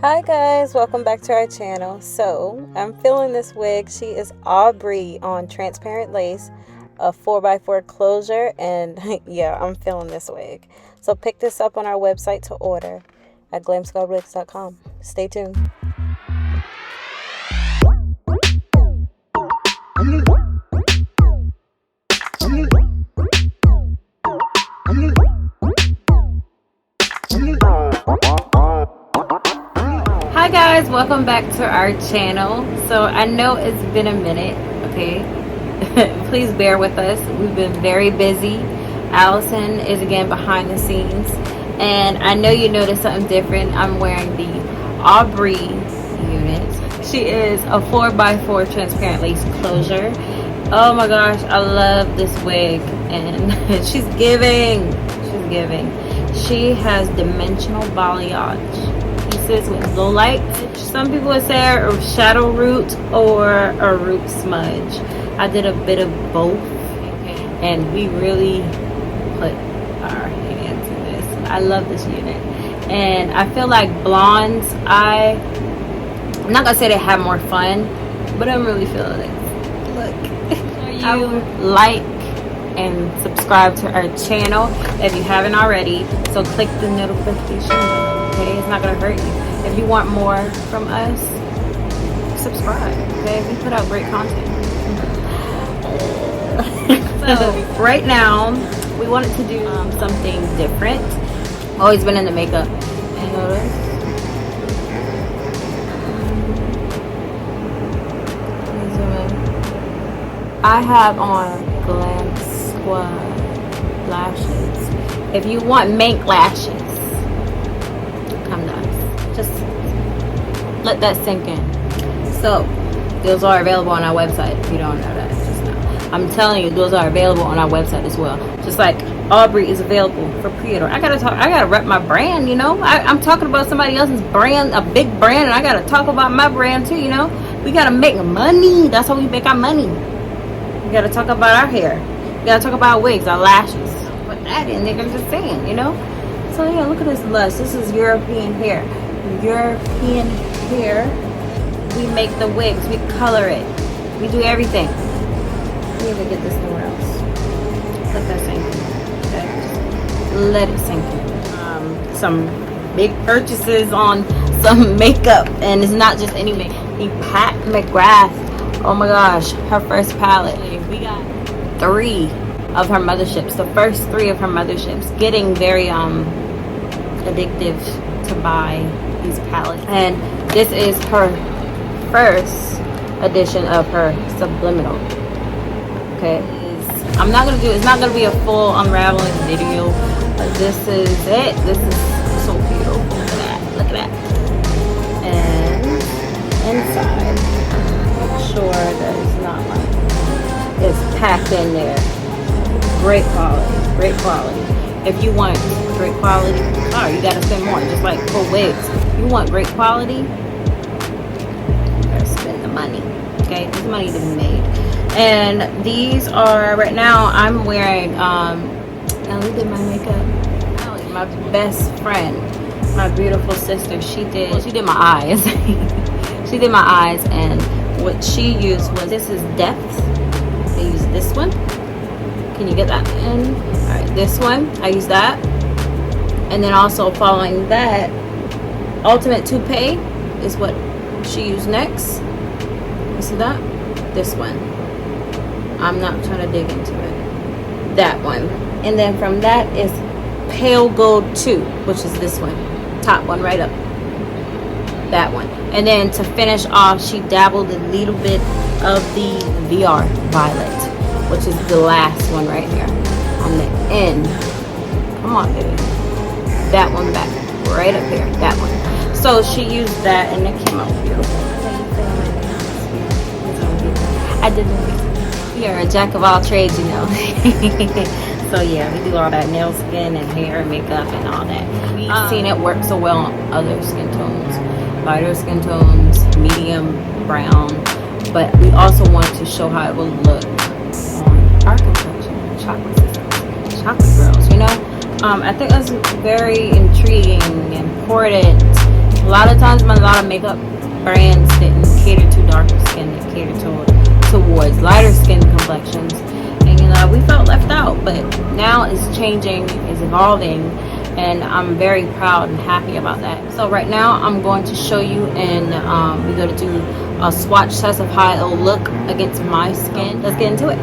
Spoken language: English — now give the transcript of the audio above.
Hi guys, welcome back to our channel. So I'm feeling this wig. She is Aubrey on transparent lace, a 4x4 closure, and yeah, I'm feeling this wig. So pick this up on our website to order at glamsquadwigs.com. Stay tuned. Hi guys, welcome back to our channel. So I know it's been a minute, okay? Please bear with us. We've been very busy. Allison is again behind the scenes, and I know you noticed something different. I'm wearing the Aubrey unit. She is a 4x4 transparent lace closure. Oh my gosh, I love this wig, and she's giving. She has dimensional balayage with low light. Some people would say a shadow root or a root smudge. I did a bit of both, and we really put our hands in this. I love this unit, and I feel like blondes, I'm not gonna say they have more fun, but I'm really feeling it. Look, I would like and subscribe to our channel if you haven't already, so click the notification bell. Okay, it's not gonna hurt you. If you want more from us, subscribe. Okay, we put out great content. So right now, we wanted to do something different. Always been in the makeup. You notice? I have on Glam Squad lashes. If you want mink lashes, come nuts. Just let that sink in. So those are available on our website. If you don't know that, just know. I'm telling you, those are available on our website as well. Just like Aubrey is available for pre-order. I gotta rep my brand, you know. I'm talking about somebody else's brand, a big brand, and I gotta talk about my brand too, you know. We gotta make money. That's how we make our money. We gotta talk about our hair. We gotta talk about wigs, our lashes. Put that in there. I'm just saying, you know. So yeah, look at this lush. This is European hair. European hair. We make the wigs. We color it. We do everything. We even get this somewhere else. Let that sink in. Okay. Let it sink in. Some big purchases on some makeup, and it's not just any makeup. Pat McGrath. Oh my gosh, her first palette. We got 3 of her motherships. The first 3 of her motherships. Getting very addictive to buy these palettes, and this is her first edition of her Subliminal. Okay, I'm not gonna do, it's not gonna be a full unraveling video, but this is it. This is so beautiful. Look at that. And inside, make sure that it's not like it's packed in there. Great quality. If you want great quality, you gotta spend more. Just like for wigs, you want great quality, you gotta spend the money. Okay, there's money to be made. And these are, right now I'm wearing Ellie did my makeup. Ellie, my best friend, my beautiful sister, she did my eyes. She did my eyes, and what she used was, this is Depth. I used this one. Can you get that in? Alright, this one, I use that. And then also following that, Ultimate Toupee is what she used next. You see that? This one. I'm not trying to dig into it. That one. And then from that is Pale Gold 2, which is this one. Top one right up. That one. And then to finish off, she dabbled a little bit of the VR Violet, which is the last one right here on the end. Come on, baby. That one back, right up here. That one. So she used that, and it came out beautiful. I didn't. You're a jack of all trades, you know. So yeah, we do all that nail, skin, and hair, and makeup, and all that. We've seen it work so well on other skin tones, lighter skin tones, medium brown. But we also wanted to show how it will look on our complexion, chocolate girls, you know. I think that's very intriguing and important A lot of times, a lot of makeup brands didn't cater to darker skin, they catered towards lighter skin complexions, and we felt left out. But now it's changing, it's evolving, and I'm very proud and happy about that. So right now I'm going to show you, and we're going to do a swatch test of how it'll look against my skin. Let's get into it.